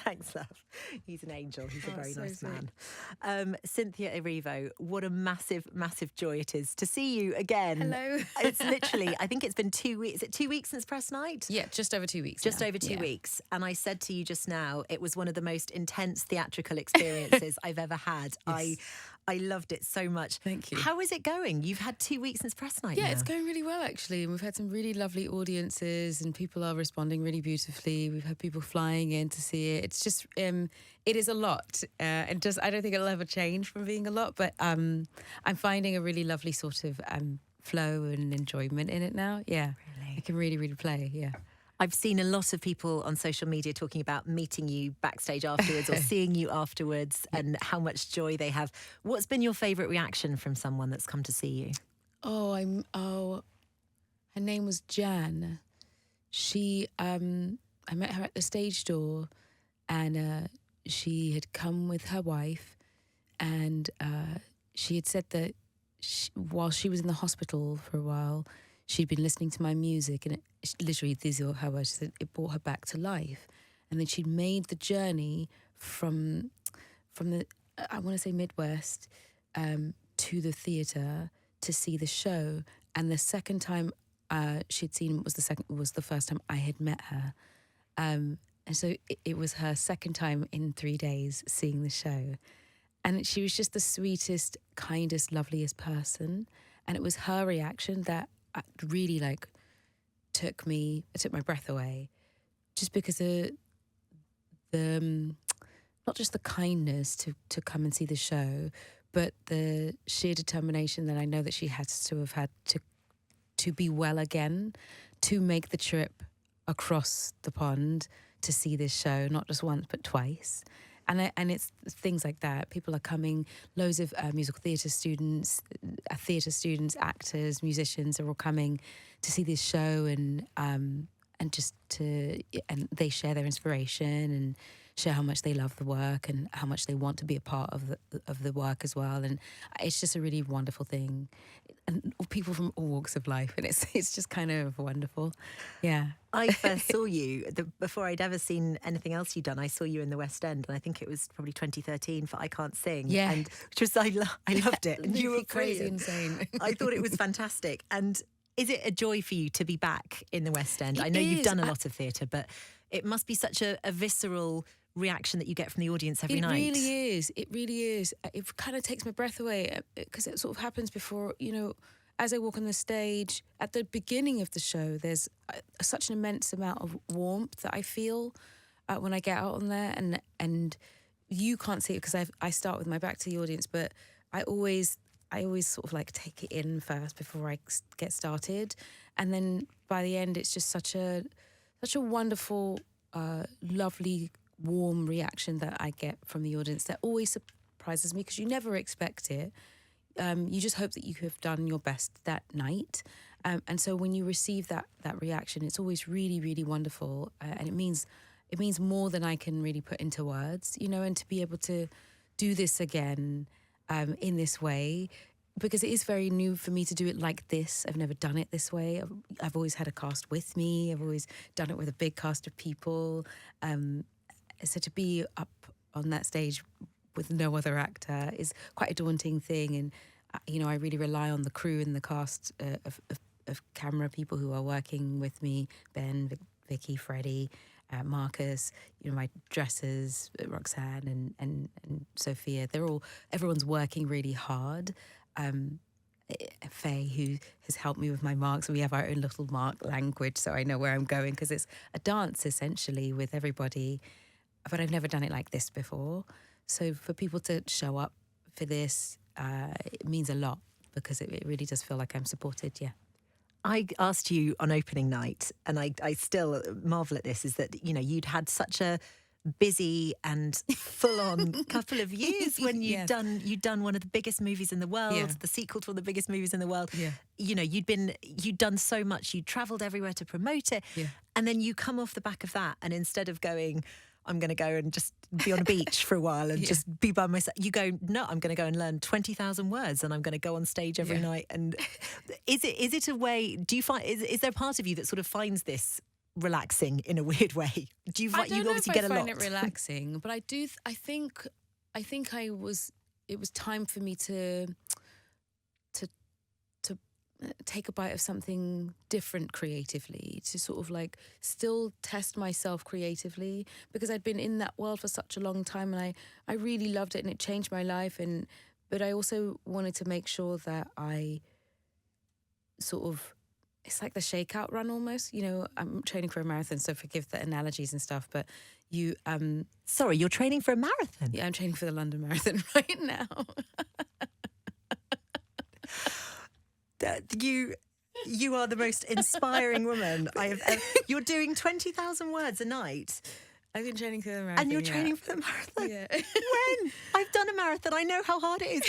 Thanks, love. He's an angel. He's a very so nice sweet. man. Cynthia Erivo, what a massive, massive joy it is to see you again. Hello. It's literally, I think it's been 2 weeks. Is it 2 weeks since press night? Yeah, just over 2 weeks. Just now. over 2 Yeah. weeks. And I said to you just now, it was one of the most intense theatrical experiences I've ever had. Yes. I loved it so much. Thank you. How is it going? You've had 2 weeks since press night Yeah, now. it's going really well, actually. And we've had some really lovely audiences and people are responding really beautifully. We've had people flying in to see it. It's just, it is a lot. And just, I don't think it'll ever change from being a lot, but I'm finding a really lovely sort of flow and enjoyment in it now. Yeah. Really? I can really, really play. Yeah. I've seen a lot of people on social media talking about meeting you backstage afterwards or seeing you afterwards and how much joy they have. What's been your favourite reaction from someone that's come to see you? Her name was Jan. She, I met her at the stage door and she had come with her wife and she had said that while she was in the hospital for a while, she'd been listening to my music and literally, these are her words, she said it brought her back to life. And then she'd made the journey from the, I want to say Midwest, to the theatre to see the show. And the second time she'd seen was the first time I had met her. And so it was her second time in 3 days seeing the show. And she was just the sweetest, kindest, loveliest person. And it was her reaction that really took my breath away, just because the not just the kindness to come and see the show, but the sheer determination that I know that she has to have had to be well again, to make the trip across the pond to see this show, not just once but twice. And it's things like that. People are coming, loads of musical theatre students, actors, musicians are all coming to see this show and they share their inspiration and share how much they love the work and how much they want to be a part of the work as well. And it's just a really wonderful thing. And people from all walks of life, and it's just kind of wonderful. Yeah. I first saw you, before I'd ever seen anything else you'd done, I saw you in the West End, and I think it was probably 2013 for I Can't Sing. Yeah. And which was, I loved it. And you were crazy, brilliant. insane. I thought it was fantastic. And is it a joy for you to be back in the West End? I know It you've is. done a lot of theatre, but it must be such a visceral reaction that you get from the audience every night. It really is. It really is. It kind of takes my breath away because it sort of happens before, as I walk on the stage, at the beginning of the show, there's such an immense amount of warmth that I feel when I get out on there, and you can't see it because I start with my back to the audience, but I always sort of take it in first before I get started, and then by the end, it's just such a wonderful, lovely, warm reaction that I get from the audience that always surprises me because you never expect it. You just hope that you have done your best that night. And so when you receive that reaction, it's always really, really wonderful. And it means more than I can really put into words, and to be able to do this again in this way, because it is very new for me to do it like this. I've never done it this way. I've always had a cast with me. I've always done it with a big cast of people. So to be up on that stage with no other actor is quite a daunting thing, and I really rely on the crew and the cast of camera people who are working with me: Ben, Vicky, Freddie, Marcus. My dressers, Roxanne and Sophia. Everyone's working really hard. Faye, who has helped me with my marks, and we have our own little mark language, so I know where I'm going because it's a dance essentially with everybody. But I've never done it like this before. So for people to show up for this, it means a lot because it really does feel like I'm supported, yeah. I asked you on opening night, and I still marvel at this, is that, you'd had such a busy and full-on couple of years when you'd done one of the biggest movies in the world, the sequel to one of the biggest movies in the world. Yeah. You'd done so much, you'd travelled everywhere to promote it, and then you come off the back of that, and instead of going, I'm going to go and just be on a beach for a while and just be by myself, you go, no, I'm going to go and learn 20,000 words and I'm going to go on stage every night. And is it a way, do you find, is there a part of you that sort of finds this relaxing in a weird way? Do you I find don't you know obviously if I get a find lot? it relaxing, but I do. I think it was time for me to take a bite of something different creatively, to sort of like still test myself creatively, because I'd been in that world for such a long time, and I really loved it, and it changed my life. But I also wanted to make sure that I sort of, it's like the shakeout run almost. You know, I'm training for a marathon, so forgive the analogies and stuff, but you Sorry, you're training for a marathon? yeah, I'm training for the London Marathon right now. You are the most inspiring woman I have ever. You're doing 20,000 words a night. I've been training for the marathon. And you're training for the marathon? Yeah. When? I've done a marathon. I know how hard it is.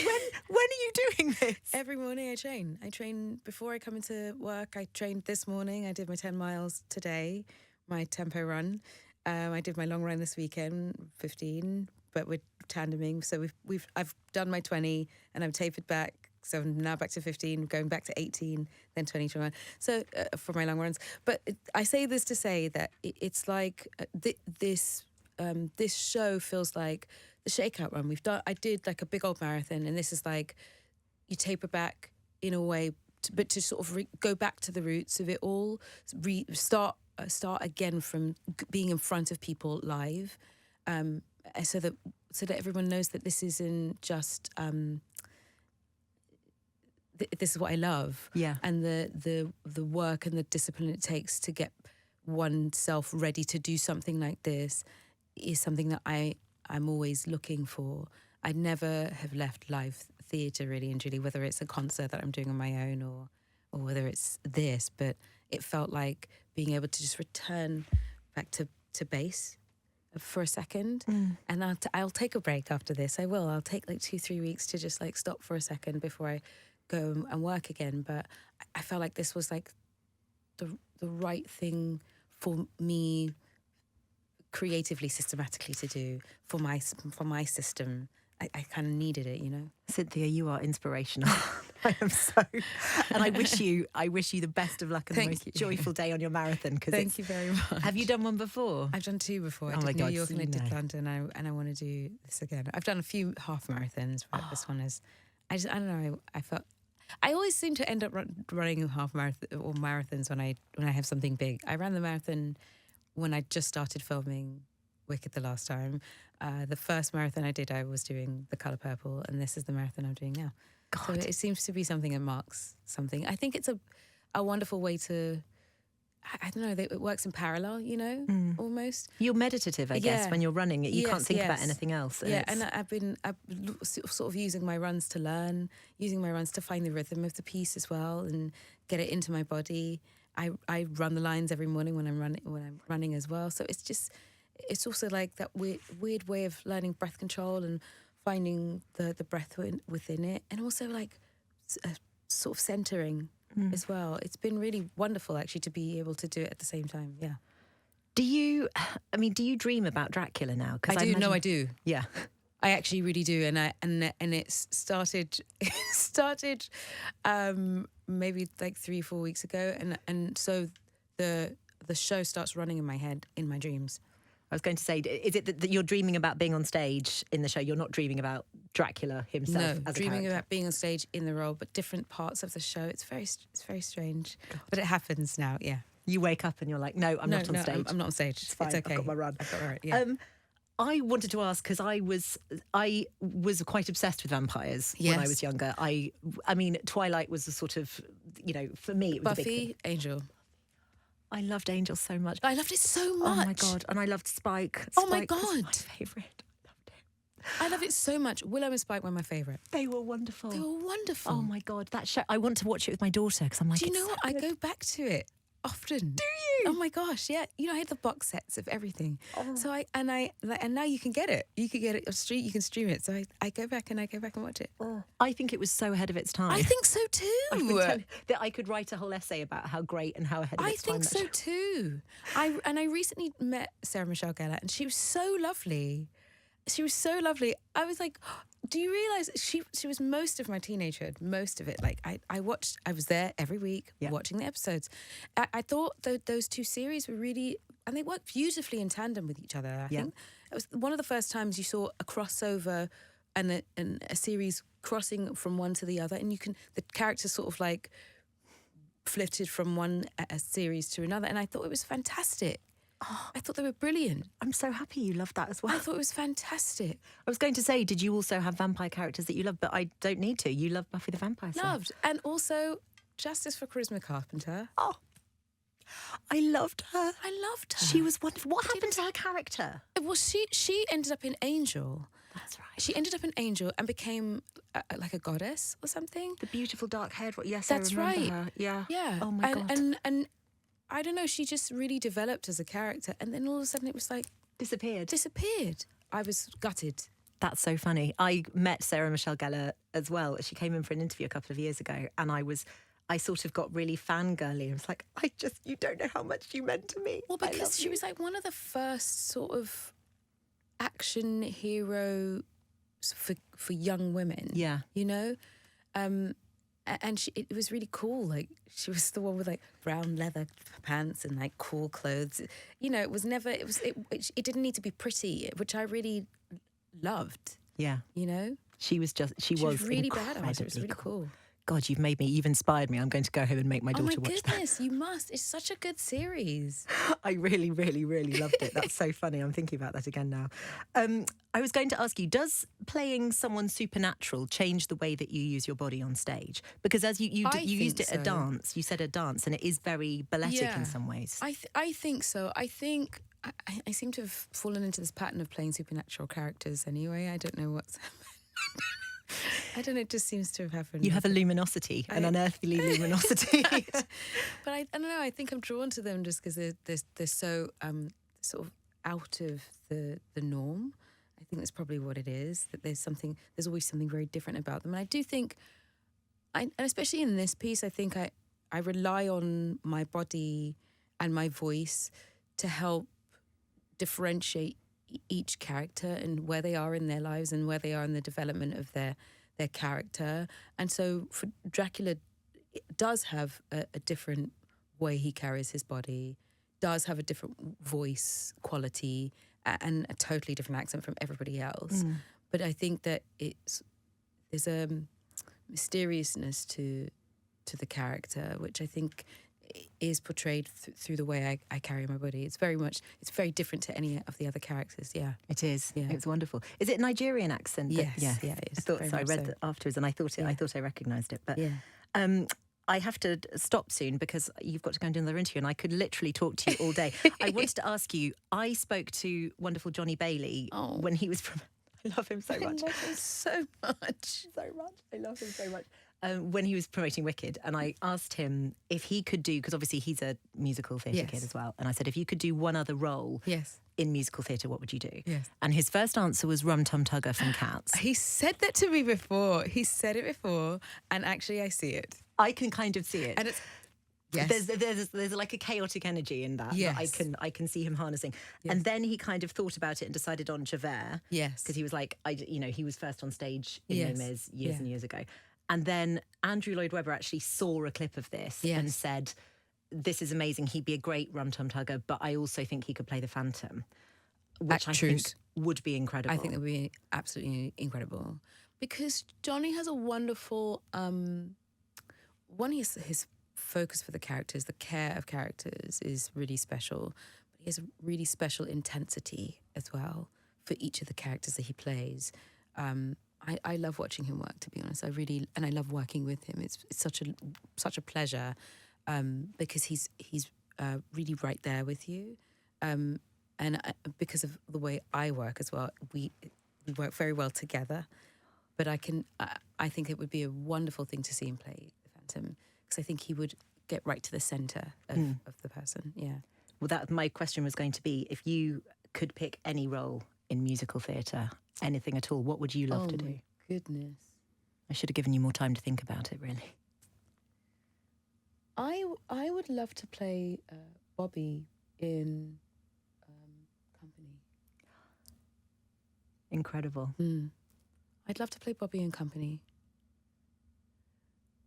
When are you doing this? Every morning I train. I train before I come into work. I trained this morning. I did my 10 miles today, my tempo run. I did my long run this weekend, 15, but we're tandeming. So I've done my 20 and I've tapered back. So I'm now back to 15, going back to 18, then 20, 21. So for my long runs. But I say this to say that it's like this show feels like the shakeout run. I did like a big old marathon, and this is like you taper back in a way, but to sort of go back to the roots of it all, start again from being in front of people live, so that everyone knows that this isn't just. This is what I love, and the work and the discipline it takes to get oneself ready to do something like this is something that I'm always looking for. I never have left live theatre really and truly, whether it's a concert that I'm doing on my own or whether it's this, but it felt like being able to just return back to base for a second, and I'll take a break after this. I'll take like 2-3 weeks to just like stop for a second before I go and work again. But I felt like this was like the right thing for me creatively, systematically to do for my system. I kind of needed it, you know. Cynthia, you are inspirational. I am so, and I wish you the best of luck and the most joyful day on your marathon. Thank you very much. Have you done one before? I've done 2 before. I did New York and I did London, and I want to do this again. I've done a few half marathons, but this one is. I don't know. I felt. I always seem to end up running half marathon or marathons when I have something big. I ran the marathon when I just started filming Wicked the last time. The first marathon I did, I was doing The Colour Purple, and this is the marathon I'm doing now. God. So it seems to be something that marks something. I think it's a wonderful way to. I don't know. It works in parallel, you know, almost. You're meditative, I guess, when you're running. You can't think about anything else. And I've sort of using my runs to learn, using my runs to find the rhythm of the piece as well, and get it into my body. I run the lines every morning when I'm running as well. So it's also like that weird way of learning breath control and finding the breath within it, and also like sort of centering. As well. It's been really wonderful actually to be able to do it at the same time. Yeah. Do you dream about Dracula now? I do. No, I do. Yeah. I actually really do, and it's started maybe like 3-4 weeks ago, and so the show starts running in my head in my dreams. I was going to say, is it that you're dreaming about being on stage in the show? You're not dreaming about Dracula himself as a character? No, dreaming about being on stage in the role, but different parts of the show. It's very strange. God. But it happens now, yeah. You wake up and you're like, no, I'm not on stage. I'm not on stage. It's fine, it's okay. I've got my run. Yeah. I wanted to ask, because I was quite obsessed with vampires when I was younger. I mean, Twilight was a sort of, you know, for me, it was Buffy, a big thing. Angel. I loved Angel so much. I loved it so much. Oh my God. And I loved Spike. Oh my Spike was God. my favourite. I loved him. I loved it so much. Willow and Spike were my favourite. They were wonderful. Oh my God. That show, I want to watch it with my daughter because I'm like, do you know so what? good. I go back to it often. Do you? Oh my gosh, yeah. You know, I had the box sets of everything. Oh. So and now you can get it. You can get it on street. You can stream it. So I go back and watch it. Oh. I think it was so ahead of its time. I think so too. That I could write a whole essay about how great and how ahead of its time. I think so too. I recently met Sarah Michelle Gellar, and she was so lovely. she was so lovely. I was like, do you realise she was most of my teenagehood, most of it. Like I was there every week watching the episodes. I thought those two series were really, and they worked beautifully in tandem with each other. I think it was one of the first times you saw a crossover and a series crossing from one to the other, and the characters sort of like flitted from one a series to another, and I thought it was fantastic. Oh, I thought they were brilliant. I'm so happy you loved that as well. I thought it was fantastic. I was going to say, did you also have vampire characters that you loved? But I don't need to. You love Buffy the Vampire Slayer. Loved. And also, justice for Charisma Carpenter. Oh, I loved her. I loved her. She was wonderful. What happened to her character? Well, she ended up in Angel. That's right. She ended up in Angel and became like a goddess or something. The beautiful dark-haired one. Yes, that's I remember right. her. Yeah. Yeah. Oh my God. And I don't know, she just really developed as a character, and then all of a sudden it was like Disappeared. I was gutted. That's so funny. I met Sarah Michelle Gellar as well. She came in for an interview a couple of years ago, and I sort of got really fangirly. I was like, you don't know how much you meant to me. Well, because she was like one of the first sort of action heroes for young women. Yeah. You know? And it was really cool. Like, she was the one with like brown leather pants and like cool clothes. You know, it didn't need to be pretty, which I really loved. Yeah. You know? She was really badass. It was really cool. God, you've inspired me. I'm going to go home and make my daughter watch that. Oh my goodness, you must. It's such a good series. I really, really, really loved it. That's so funny. I'm thinking about that again now. I was going to ask you, does playing someone supernatural change the way that you use your body on stage? Because as you used it a dance, you said a dance, and it is very balletic in some ways. I think so. I think I seem to have fallen into this pattern of playing supernatural characters anyway. I don't know what's happened. I don't know, it just seems to have happened. You have a luminosity, an unearthly luminosity. But I don't know, I think I'm drawn to them just because they're so sort of out of the norm. I think that's probably what it is, that there's always something very different about them. And I do think, and especially in this piece, I think I rely on my body and my voice to help differentiate each character and where they are in their lives and where they are in the development of their character. And so for Dracula, it does have a different way he carries his body, does have a different voice quality and a totally different accent from everybody else. But I think that there's a mysteriousness to the character, which I think is portrayed through the way I carry my body. It's very different to any of the other characters. Yeah, it is. Yeah. It's wonderful. Is it a Nigerian accent? Yes. Yeah, it is. I thought so. I read that afterwards, and I thought I recognised it. But I have to stop soon because you've got to go and do another interview, and I could literally talk to you all day. I wanted to ask you. I spoke to wonderful Johnny Bailey when he was from. I love him so much. I love him so much. I love him so much. When he was promoting Wicked, and I asked him if he could do, because obviously he's a musical theatre kid as well, and I said, if you could do one other role in musical theatre, what would you do? Yes. And his first answer was Rum Tum Tugger from Cats. He said that to me before. He said it before, and actually I see it. I can kind of see it. And it's... There's like a chaotic energy in that that I can see him harnessing. Yes. And then he kind of thought about it and decided on Javert. Yes. Because he was like, he was first on stage in Les Mis years and years ago. And then Andrew Lloyd Webber actually saw a clip of this and said, this is amazing. He'd be a great Rum Tum Tugger, but I also think he could play the Phantom, which I think would be incredible. I think it would be absolutely incredible. Because Johnny has a wonderful, his focus for the characters, the care of characters is really special. But he has a really special intensity as well for each of the characters that he plays. I love watching him work, to be honest. And I love working with him. It's such a pleasure because he's really right there with you, and because of the way I work as well, we work very well together. But I think it would be a wonderful thing to see him play the Phantom, because I think he would get right to the centre of the person. Yeah. Well, my question was going to be, if you could pick any role in musical theatre, anything at all, what would you love to do? Oh my goodness. I should have given you more time to think about it, really. I would love to play Bobby in Company. Incredible. I'd love to play Bobby and Company.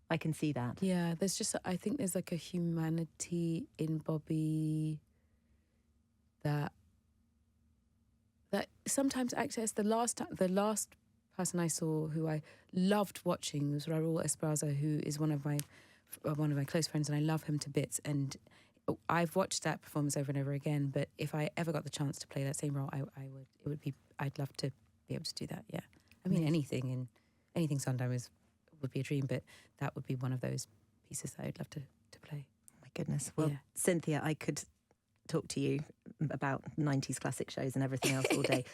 I can see that. Yeah, there's just, I think there's like a humanity in Bobby that sometimes access. The last person I saw who I loved watching was Raul Esparza, who is one of my close friends, and I love him to bits. And I've watched that performance over and over again. But if I ever got the chance to play that same role, I'd love to be able to do that. Yeah, I mean anything Sondheim would be a dream, but that would be one of those pieces that I'd love to play. Oh my goodness. Well, Cynthia, I could talk to you about 90s classic shows and everything else all day.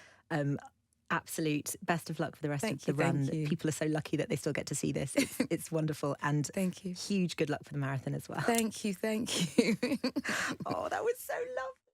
Absolute best of luck for the rest of the run. People are so lucky that they still get to see this. It's wonderful. And thank you. Huge good luck for the marathon as well. Thank you. Oh, that was so lovely.